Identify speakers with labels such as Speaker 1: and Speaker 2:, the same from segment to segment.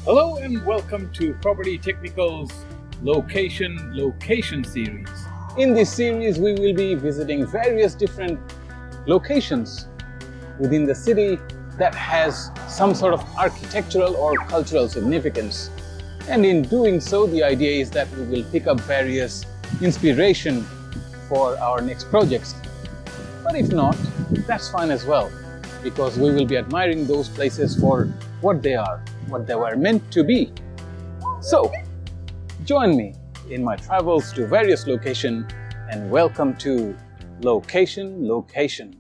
Speaker 1: Hello and welcome to Property Technical's Location series.
Speaker 2: In this series, we will be visiting various different locations within the city that has some sort of architectural or cultural significance. And in doing so, the idea is that we will pick up various inspiration for our next projects. But if not, that's fine as well, because we will be admiring those places for what they are, what they were meant to be. So, join me in my travels to various locations and welcome to Location.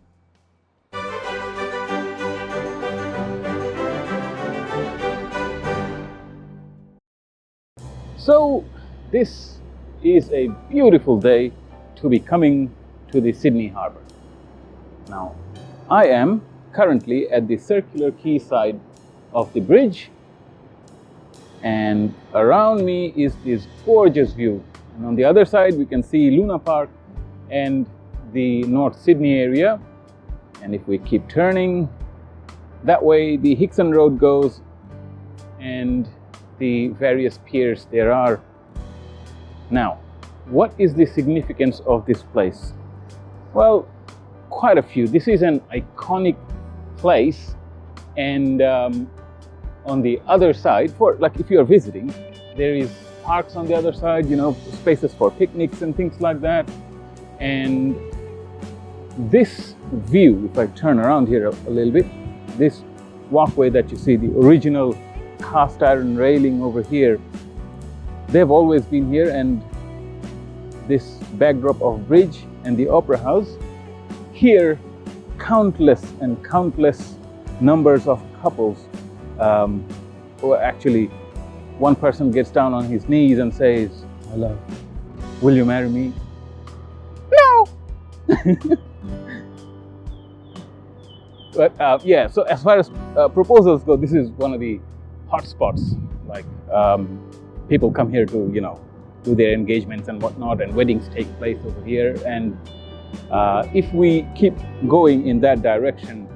Speaker 2: So, this is a beautiful day to be coming to the Sydney Harbour. Now, I am currently at the circular quay side of the bridge, and around me is this gorgeous view. And on the other side, we can see Luna Park and the North Sydney area. And if we keep turning that way, the Hickson Road goes and the various piers there are. Now, what is the significance of this place? Well, quite a few. This is an iconic place, and on the other side, for like if you're visiting, there is parks on the other side, spaces for picnics and things like that. And this view, if I turn around here a little bit, this walkway that you see, the original cast iron railing over here, they've always been here, and this backdrop of bridge and the opera house, here countless numbers of couples, or actually one person gets down on his knees and says, "Hello, will you marry me?" No. But yeah, so as far as proposals go, this is one of the hot spots. Like people come here to do their engagements and whatnot, and weddings take place over here. And if we keep going in that direction,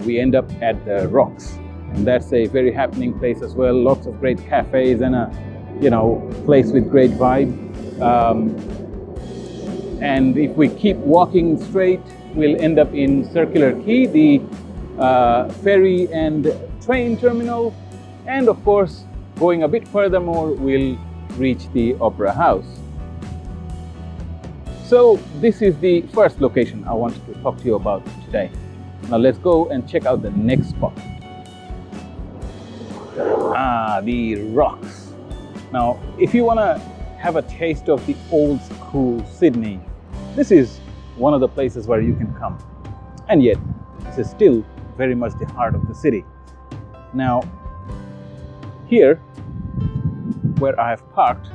Speaker 2: we end up at the Rocks, and that's a very happening place as well. Lots of great cafes and a place with great vibe. And if we keep walking straight, we'll end up in Circular Quay, the ferry and train terminal, and of course, going a bit furthermore, we'll reach the Opera House. So this is the first location I wanted to talk to you about today. Now let's go and check out the next spot. The Rocks. Now, if you want to have a taste of the old school Sydney, this is one of the places where you can come. And yet, this is still very much the heart of the city. Now, here, where I have parked,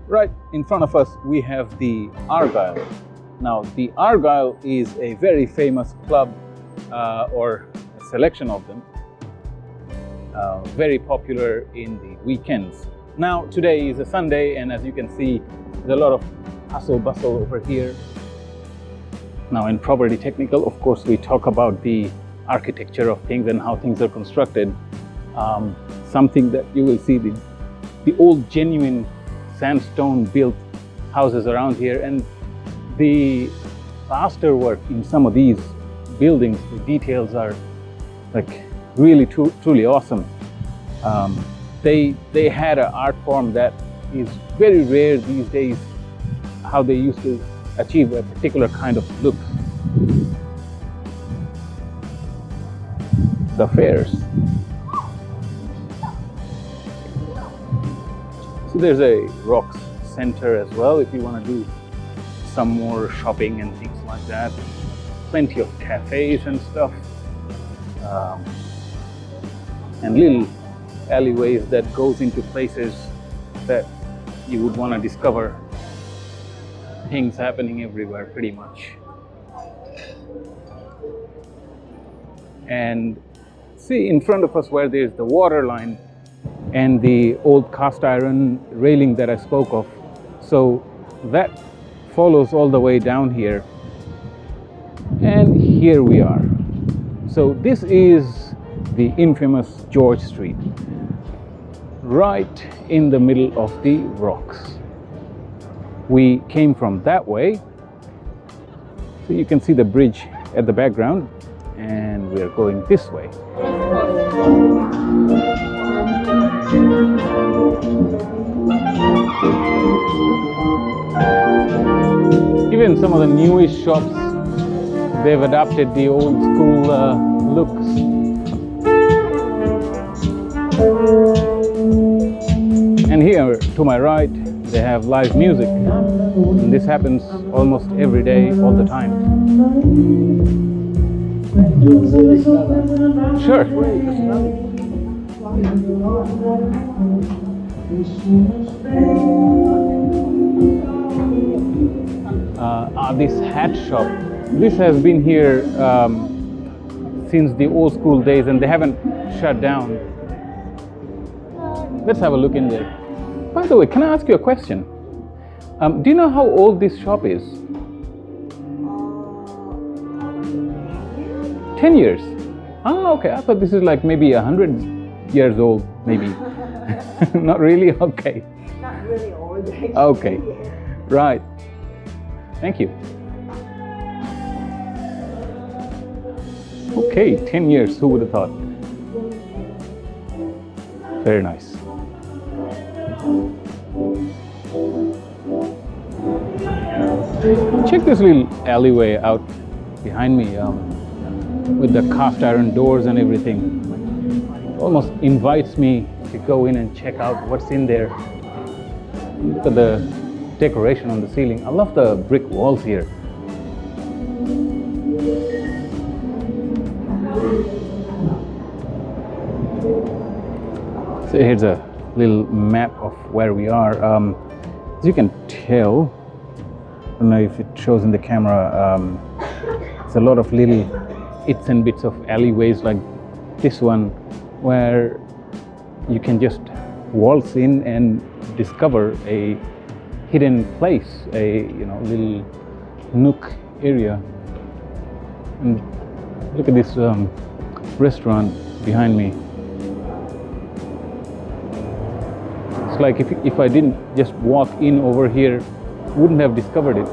Speaker 2: right in front of us, we have the Argyle. Now, the Argyle is a very famous club, or a selection of them, very popular in the weekends. Now, today is a Sunday, and as you can see, there's a lot of hustle bustle over here. Now, in Property Technical, of course, we talk about the architecture of things and how things are constructed. Something that you will see, the old genuine sandstone built houses around here, and the plaster work in some of these buildings, the details are like really truly awesome. They had an art form that is very rare these days, how they used to achieve a particular kind of look. The fairs. So there's a Rocks Center as well if you want to do some more shopping and things like that. Plenty of cafes and stuff. And little alleyways that goes into places that you would want to discover. Things happening everywhere pretty much. And see in front of us where there's the water line and the old cast iron railing that I spoke of. So that follows all the way down here. And here we are. So this is the infamous George Street, right in the middle of the rocks. We came from that way, so you can see the bridge at the background, and we are going this way. Even some of the newish shops, they've adopted the old school looks. And here to my right, they have live music. And this happens almost every day, all the time. Sure. This hat shop, this has been here since the old school days, and they haven't shut down. Let's have a look in there. By the way, can I ask you a question? Do you know how old this shop is? 10 years. Ah, okay. I thought this is like maybe 100 years old, maybe. Not really? Okay.
Speaker 3: Not really old.
Speaker 2: Okay. Right. Thank you. Okay, 10 years. Who would have thought? Very nice. Check this little alleyway out behind me with the cast iron doors and everything. It almost invites me to go in and check out what's in there. Look at the decoration on the ceiling. I love the brick walls here. So here's a little map of where we are. As you can tell, I don't know if it shows in the camera, it's a lot of little its and bits of alleyways like this one, where you can just waltz in and discover a hidden place, a little nook area. And look at this restaurant behind me. It's like if I didn't just walk in over here, wouldn't have discovered it.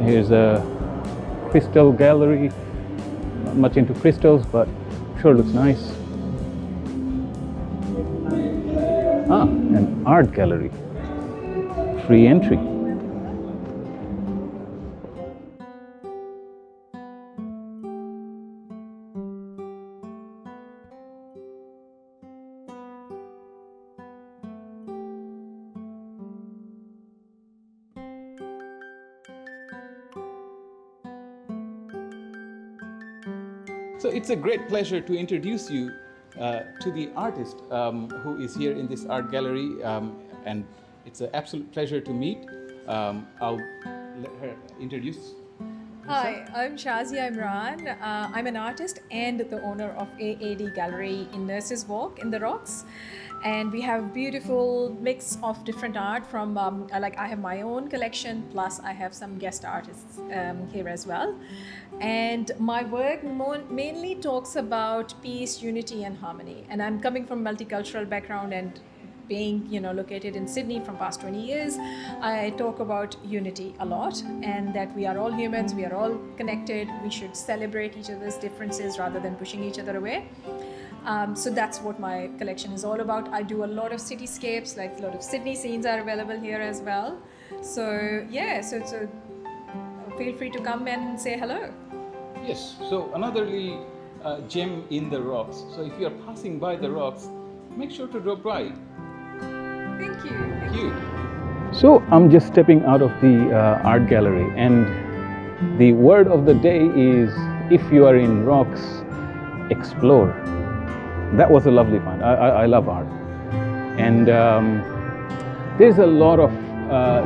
Speaker 2: Here's a crystal gallery. Not much into crystals, but sure looks nice. Ah, an art gallery. Free entry. So it's a great pleasure to introduce you to the artist who is here in this art gallery, and it's an absolute pleasure to meet. I'll let her introduce.
Speaker 4: Hi, I'm Shazia Imran. I'm an artist and the owner of AAD Gallery in Nurses Walk in the Rocks. And we have a beautiful mix of different art from, I have my own collection, plus I have some guest artists here as well. And my work mainly talks about peace, unity and harmony. And I'm coming from a multicultural background, and being located in Sydney from past 20 years, I talk about unity a lot, and that we are all humans, we are all connected, we should celebrate each other's differences rather than pushing each other away. So that's what my collection is all about. I do a lot of cityscapes, like a lot of Sydney scenes are available here as well. So yeah, so feel free to come and say hello.
Speaker 2: Yes, so another little gem in the rocks. So if you are passing by the rocks, make sure to drop by.
Speaker 4: Thank you.
Speaker 2: Thank you. So I'm just stepping out of the art gallery, and the word of the day is, if you are in rocks, explore. That was a lovely find. I love art. And there's a lot of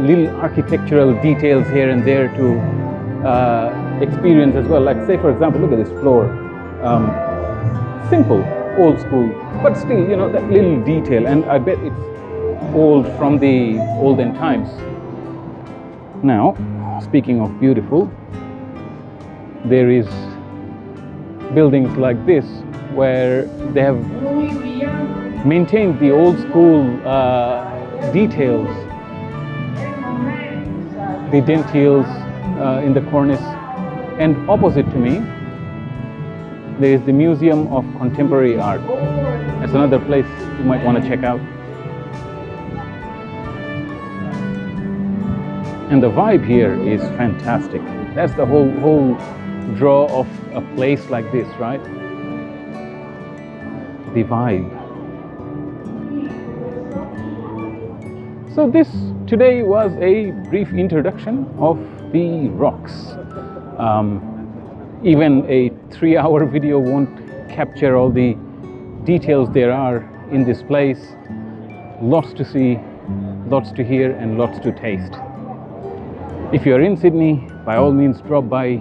Speaker 2: little architectural details here and there to experience as well. Like, say for example, look at this floor. Simple, old school, but still, that little detail, and I bet it's old from the olden times. Now, speaking of beautiful, there is buildings like this where they have maintained the old school details, the dentils in the cornice. And opposite to me, there is the Museum of Contemporary Art. That's another place you might want to check out. And the vibe here is fantastic. That's the whole draw of a place like this, right? The vibe. So this today was a brief introduction of the rocks. Even a 3-hour video won't capture all the details there are in this place. Lots to see, lots to hear, and lots to taste. If you're in Sydney, by all means drop by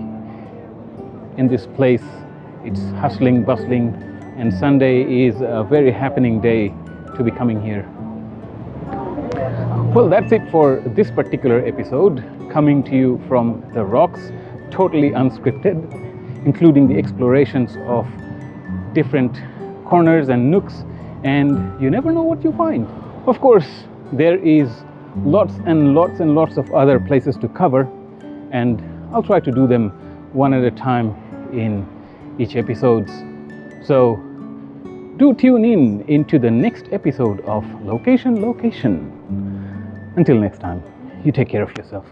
Speaker 2: in this place. It's hustling, bustling, and Sunday is a very happening day to be coming here. Well, that's it for this particular episode, coming to you from the rocks, totally unscripted, including the explorations of different corners and nooks, and you never know what you find. Of course, there is lots and lots and lots of other places to cover, and I'll try to do them one at a time in each episode. So do tune in into the next episode of Location. Until next time, you take care of yourself.